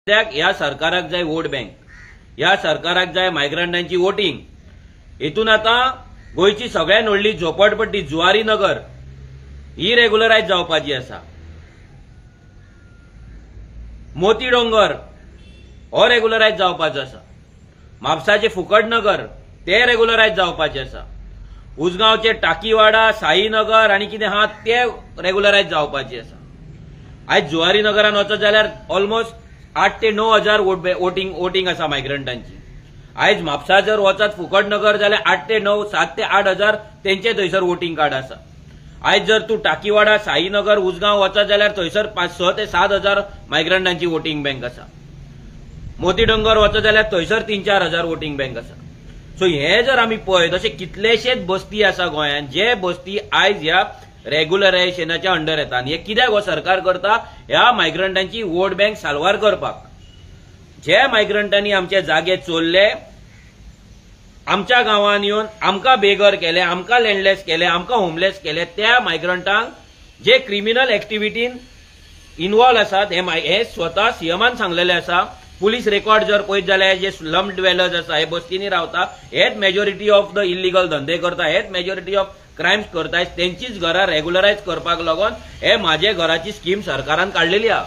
ह्या सरकाराक जाय वोट बँक, ह्या सरकाराक जाय मायग्रंटांची वोटिंग। हेतून आता गोयची सगळ्यात व्हडली झोपडपट्टी जुवारी नगर ही रेग्युलरायज जावपाची आसा। मोती डोंगर हो रेग्युलरायज जावपाचो आसा। म्हापसाचे फुकट नगर ते रेग्युलरायज जावपाचे आसा। उसगांवचे टाकीवाडा, साईनगर आनी कितें आहा ते रेग्युलरायज जावपाचे आसा। आयज जुवारी नगरान वचत जाल्यार ऑलमोस्ट 8 ते 9 हजार वोटिंग आसा मायग्रंटांची। आयज म्हापसा जर वचत फुकट नगर जाल्यार 8 ते 9, 7 ते 8 हजार तेंचे थंयसर वोटिंग कार्ड आसा। आयज जर तू टाकीवाडा, साईनगर, उसगांव वचत जाल्यार थंयसर 6 ते 7 हजार मायग्रंटांची वोटिंग बँक आसा। मोती डोंगर वचत जाल्यार थंयसर 3-4 हजार वोटिंग बँक आसा। सो हे जर आमी पळयत अशे कितलेशेच बस्ती आसा गोंयांत जे बस्ती आयज ह्या रेग्युलरायजेशनाच्या अंडर येतात। हे कित्याक हो सरकार करता? ह्या मायग्रंटांची वोट बँक साल्वार करपाक। जे मायग्रंटांनी आमचे जागे चोरले, आमच्या गांवांत येवन आमकां बेगर केले, आमकां लँडलेस केले, आमकां होमलेस केले, त्या मायग्रंटांक जे क्रिमिनल एक्टिविटीन इन्वॉल्व आसात हे स्वता सीएमान सांगलेले आसा। पुलीस रेकॉर्ड जर पळयत जाल्यार जे स्लम ड्वेलर्स आसा हे बस्तींनी रावता, हेच मेजॉरिटी ऑफ द इलिगल धंदे करता, हेच मेजॉरिटी ऑफ क्रायम्स करताय, तेंचीच घरां रेग्युलरायज करपाक लागून हे माझे घराची स्कीम सरकारान काढलेली आहा।